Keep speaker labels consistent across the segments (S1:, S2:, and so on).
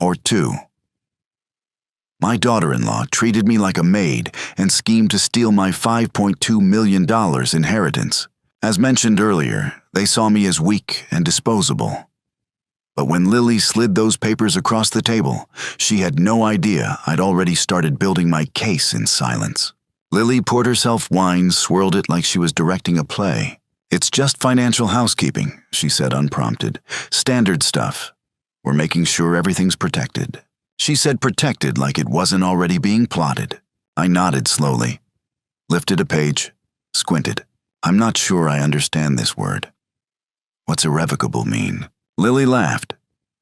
S1: or 2. My daughter-in-law treated me like a maid and schemed to steal my $5.2 million inheritance. As mentioned earlier, they saw me as weak and disposable. But when Lily slid those papers across the table, she had no idea I'd already started building my case in silence. Lily poured herself wine, swirled it like she was directing a play. "It's just financial housekeeping," she said unprompted. "Standard stuff. We're making sure everything's protected." She said protected like it wasn't already being plotted. I nodded slowly, lifted a page, squinted. "I'm not sure I understand this word. What's irrevocable mean?" Lily laughed.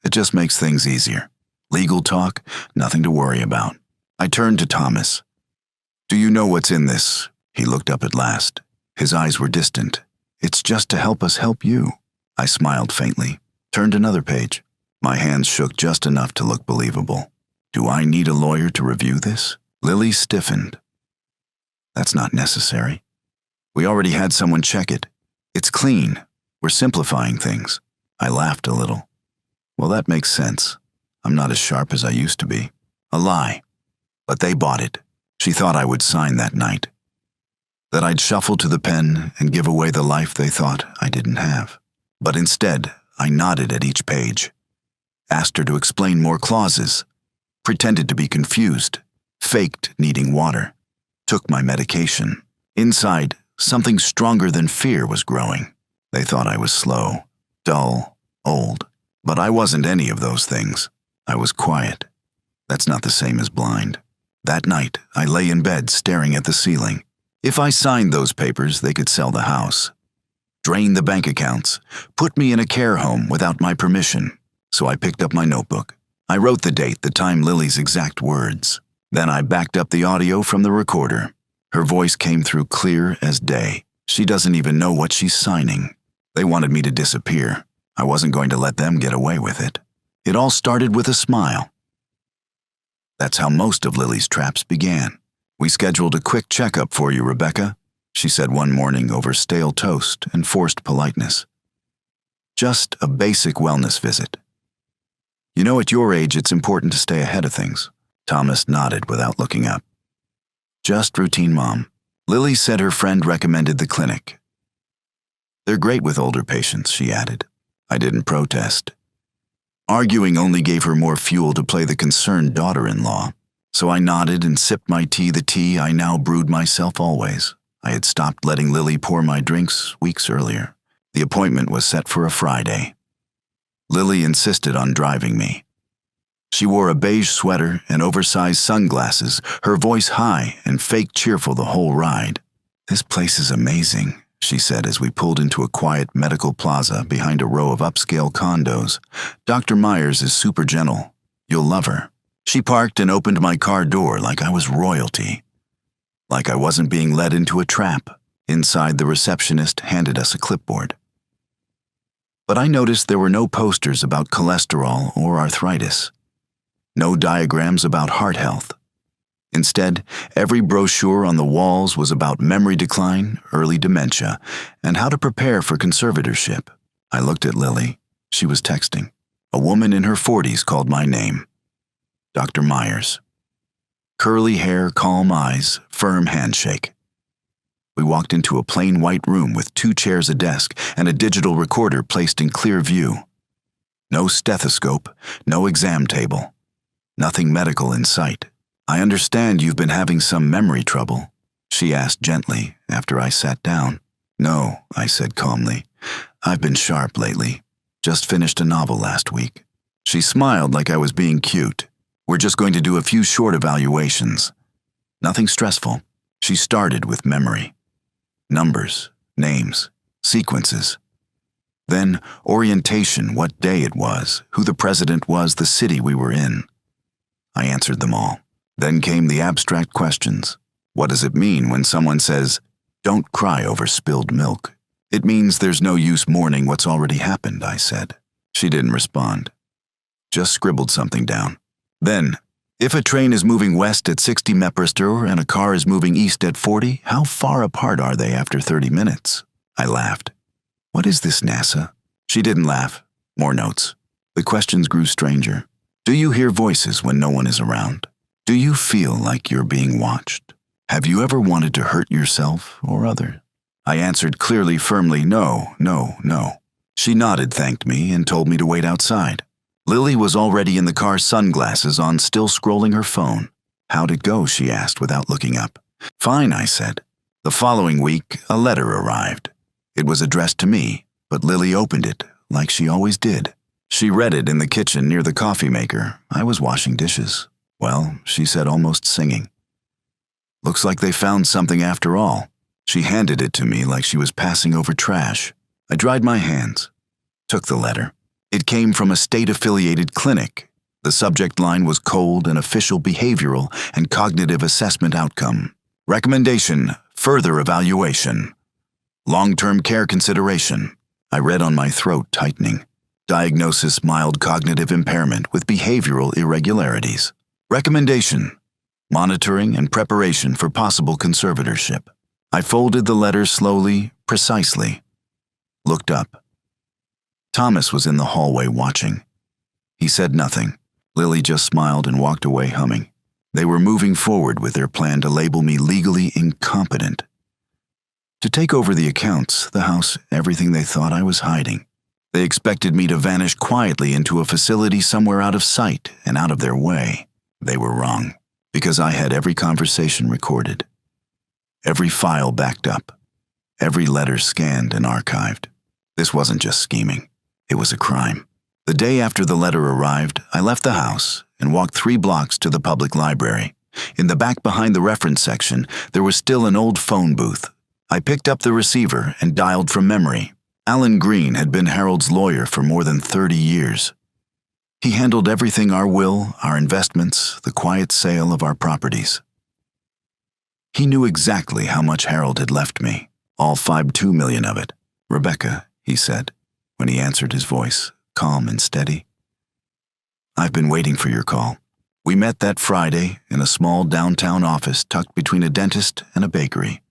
S1: "It just makes things easier. Legal talk, nothing to worry about." I turned to Thomas. "Do you know what's in this?" He looked up at last. His eyes were distant. "It's just to help us help you." I smiled faintly, turned another page. My hands shook just enough to look believable. "Do I need a lawyer to review this?" Lily stiffened. "That's not necessary. We already had someone check it. It's clean. We're simplifying things." I laughed a little. "Well, that makes sense. I'm not as sharp as I used to be." A lie. But they bought it. She thought I would sign that night. That I'd shuffle to the pen and give away the life they thought I didn't have. But instead, I nodded at each page. Asked her to explain more clauses. Pretended to be confused. Faked needing water. Took my medication. Inside, something stronger than fear was growing. They thought I was slow, dull, old. But I wasn't any of those things. I was quiet. That's not the same as blind. That night, I lay in bed staring at the ceiling. If I signed those papers, they could sell the house, drain the bank accounts, put me in a care home without my permission. So I picked up my notebook. I wrote the date, the time, Lily's exact words. Then I backed up the audio from the recorder. Her voice came through clear as day. She doesn't even know what she's signing. They wanted me to disappear. I wasn't going to let them get away with it. It all started with a smile. That's how most of Lily's traps began. "We scheduled a quick checkup for you, Rebecca," she said one morning over stale toast and forced politeness. "Just a basic wellness visit. You know, at your age, it's important to stay ahead of things." Thomas nodded without looking up. "Just routine, Mom." Lily said her friend recommended the clinic. "They're great with older patients," she added. I didn't protest. Arguing only gave her more fuel to play the concerned daughter-in-law. So I nodded and sipped my tea, the tea I now brewed myself always. I had stopped letting Lily pour my drinks weeks earlier. The appointment was set for a Friday. Lily insisted on driving me. She wore a beige sweater and oversized sunglasses, her voice high and fake cheerful the whole ride. "This place is amazing," she said as we pulled into a quiet medical plaza behind a row of upscale condos. "Dr. Myers is super gentle. You'll love her." She parked and opened my car door like I was royalty. Like I wasn't being led into a trap. Inside, the receptionist handed us a clipboard. But I noticed there were no posters about cholesterol or arthritis. No diagrams about heart health. Instead, every brochure on the walls was about memory decline, early dementia, and how to prepare for conservatorship. I looked at Lily. She was texting. A woman in her 40s called my name. Dr. Myers. Curly hair, calm eyes, firm handshake. We walked into a plain white room with 2 chairs, a desk, and a digital recorder placed in clear view. No stethoscope, no exam table. Nothing medical in sight. "I understand you've been having some memory trouble," she asked gently after I sat down. "No," I said calmly. "I've been sharp lately. Just finished a novel last week." She smiled like I was being cute. "We're just going to do a few short evaluations. Nothing stressful." She started with memory. Numbers, names, sequences. Then orientation, what day it was, who the president was, the city we were in. I answered them all. Then came the abstract questions. What does it mean when someone says, "Don't cry over spilled milk"? "It means there's no use mourning what's already happened," I said. She didn't respond. Just scribbled something down. Then, if a train is moving west at 60 mph and a car is moving east at 40, how far apart are they after 30 minutes? I laughed. "What is this, NASA?" She didn't laugh. More notes. The questions grew stranger. Do you hear voices when no one is around? Do you feel like you're being watched? Have you ever wanted to hurt yourself or others? I answered clearly, firmly, no, no, no. She nodded, thanked me, and told me to wait outside. Lily was already in the car, sunglasses on, still scrolling her phone. How'd it go? She asked without looking up. Fine, I said. The following week, a letter arrived. It was addressed to me, but Lily opened it, like she always did. She read it in the kitchen near the coffee maker. I was washing dishes. Well, she said, almost singing. Looks like they found something after all. She handed it to me like she was passing over trash. I dried my hands, took the letter. It came from a state-affiliated clinic. The subject line was cold and official behavioral and cognitive assessment outcome. Recommendation, further evaluation. Long-term care consideration. I read on my throat tightening. Diagnosis, mild cognitive impairment with behavioral irregularities. Recommendation, monitoring and preparation for possible conservatorship. I folded the letter slowly, precisely. Looked up. Thomas was in the hallway watching. He said nothing. Lily just smiled and walked away humming. They were moving forward with their plan to label me legally incompetent. To take over the accounts, the house, everything they thought I was hiding. They expected me to vanish quietly into a facility somewhere out of sight and out of their way. They were wrong, because I had every conversation recorded, every file backed up, every letter scanned and archived. This wasn't just scheming. It was a crime. The day after the letter arrived, I left the house and walked 3 blocks to the public library. In the back behind the reference section, there was still an old phone booth. I picked up the receiver and dialed from memory. Alan Green had been Harold's lawyer for more than 30 years. He handled everything: our will, our investments, the quiet sale of our properties. He knew exactly how much Harold had left me, all $5.2 million of it. Rebecca, he said, when he answered, his voice calm and steady. I've been waiting for your call. We met that Friday in a small downtown office tucked between a dentist and a bakery.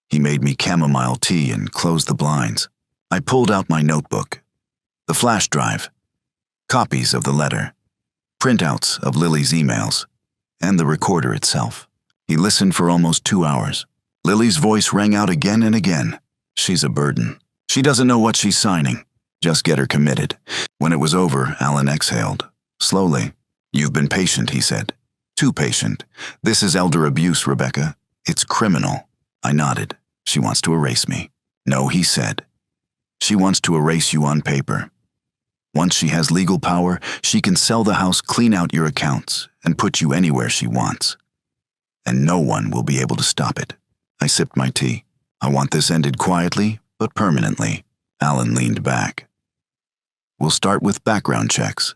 S1: He made me chamomile tea and closed the blinds. I pulled out my notebook, the flash drive, copies of the letter, printouts of Lily's emails, and the recorder itself. He listened for almost 2 hours. Lily's voice rang out again and again. She's a burden. She doesn't know what she's signing. Just get her committed. When it was over, Alan exhaled. Slowly. You've been patient, he said. Too patient. This is elder abuse, Rebecca. It's criminal. I nodded. She wants to erase me. No, he said. She wants to erase you on paper. Once she has legal power, she can sell the house, clean out your accounts, and put you anywhere she wants. And no one will be able to stop it. I sipped my tea. I want this ended quietly, but permanently. Alan leaned back. We'll start with background checks.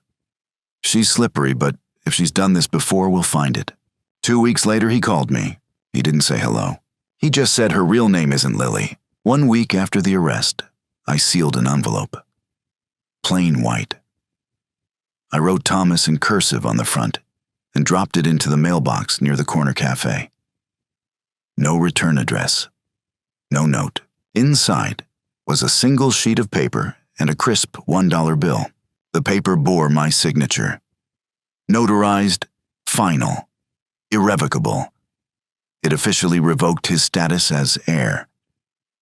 S1: She's slippery, but if she's done this before, we'll find it. 2 weeks later, he called me. He didn't say hello. He just said her real name isn't Lily. 1 week after the arrest, I sealed an envelope. Plain white. I wrote Thomas in cursive on the front and dropped it into the mailbox near the corner cafe. No return address. No note. Inside was a single sheet of paper and a crisp $1 bill. The paper bore my signature. Notarized, final, irrevocable. It officially revoked his status as heir.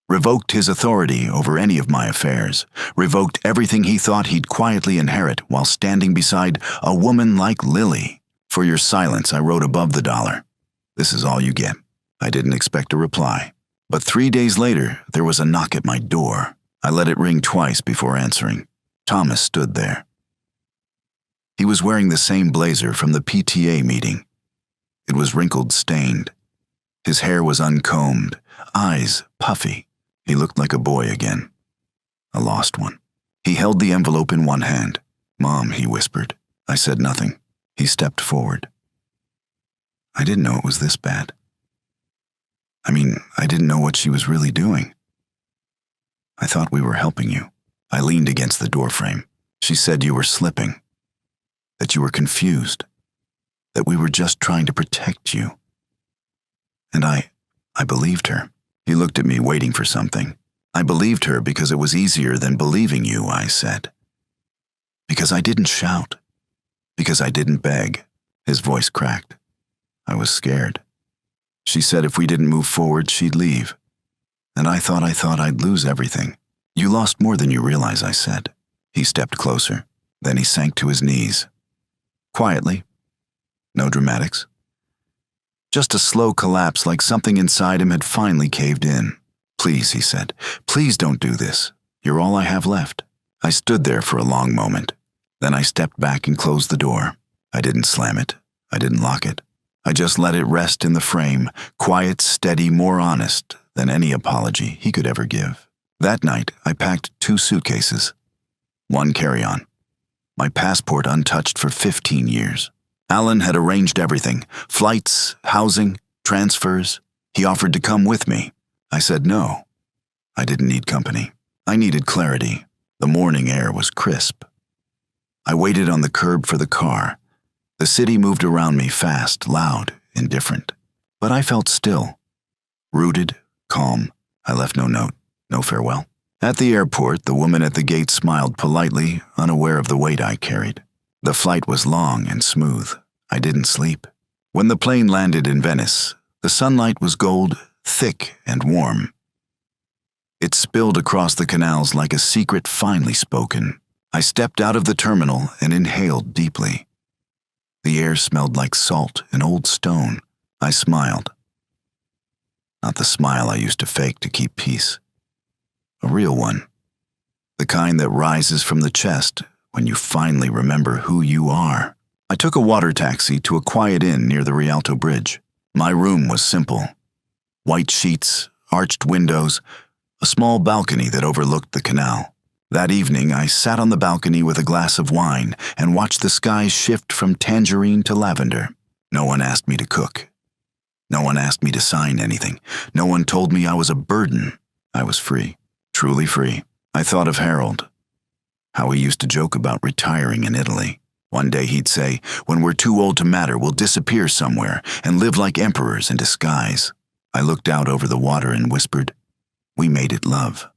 S1: Revoked his authority over any of my affairs. Revoked everything he thought he'd quietly inherit while standing beside a woman like Lily. For your silence, I wrote above the dollar. This is all you get. I didn't expect a reply. But 3 days later, there was a knock at my door. I let it ring twice before answering. Thomas stood there. He was wearing the same blazer from the PTA meeting. It was wrinkled, stained. His hair was uncombed, eyes puffy. He looked like a boy again, a lost one. He held the envelope in one hand. Mom, he whispered. I said nothing. He stepped forward. I didn't know it was this bad. I didn't know what she was really doing. I thought we were helping you. I leaned against the doorframe. She said you were slipping, that you were confused, that we were just trying to protect you. And I believed her. He looked at me, waiting for something. I believed her because it was easier than believing you, I said. Because I didn't shout. Because I didn't beg. His voice cracked. I was scared. She said if we didn't move forward, she'd leave. And I thought I'd lose everything. You lost more than you realize, I said. He stepped closer. Then he sank to his knees. Quietly. No dramatics. Just a slow collapse, like something inside him had finally caved in. Please, he said. Please don't do this. You're all I have left. I stood there for a long moment. Then I stepped back and closed the door. I didn't slam it. I didn't lock it. I just let it rest in the frame, quiet, steady, more honest than any apology he could ever give. That night, I packed 2 suitcases. 1 carry-on. My passport untouched for 15 years. Alan had arranged everything. Flights, housing, transfers. He offered to come with me. I said no. I didn't need company. I needed clarity. The morning air was crisp. I waited on the curb for the car. The city moved around me fast, loud, indifferent. But I felt still. Rooted, calm. I left no note, no farewell. At the airport, the woman at the gate smiled politely, unaware of the weight I carried. The flight was long and smooth. I didn't sleep. When the plane landed in Venice, the sunlight was gold, thick and warm. It spilled across the canals like a secret finally spoken. I stepped out of the terminal and inhaled deeply. The air smelled like salt and old stone. I smiled. Not the smile I used to fake to keep peace. A real one. The kind that rises from the chest when you finally remember who you are. I took a water taxi to a quiet inn near the Rialto Bridge. My room was simple. White sheets, arched windows, a small balcony that overlooked the canal. That evening, I sat on the balcony with a glass of wine and watched the skies shift from tangerine to lavender. No one asked me to cook. No one asked me to sign anything. No one told me I was a burden. I was free, truly free. I thought of Harold, how he used to joke about retiring in Italy. One day he'd say, when we're too old to matter, we'll disappear somewhere and live like emperors in disguise. I looked out over the water and whispered, we made it, love.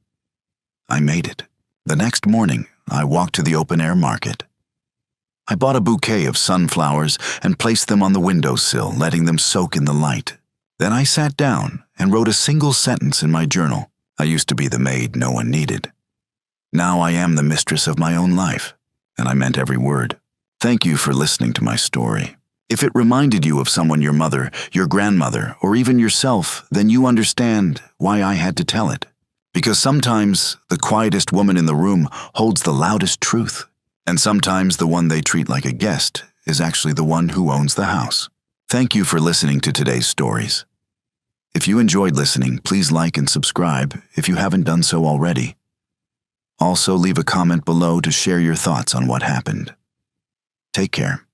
S1: I made it. The next morning, I walked to the open-air market. I bought a bouquet of sunflowers and placed them on the windowsill, letting them soak in the light. Then I sat down and wrote a single sentence in my journal. I used to be the maid no one needed. Now I am the mistress of my own life, and I meant every word. Thank you for listening to my story. If it reminded you of someone, your mother, your grandmother, or even yourself, then you understand why I had to tell it. Because sometimes the quietest woman in the room holds the loudest truth, and sometimes the one they treat like a guest is actually the one who owns the house. Thank you for listening to today's stories. If you enjoyed listening, please like and subscribe if you haven't done so already. Also, leave a comment below to share your thoughts on what happened. Take care.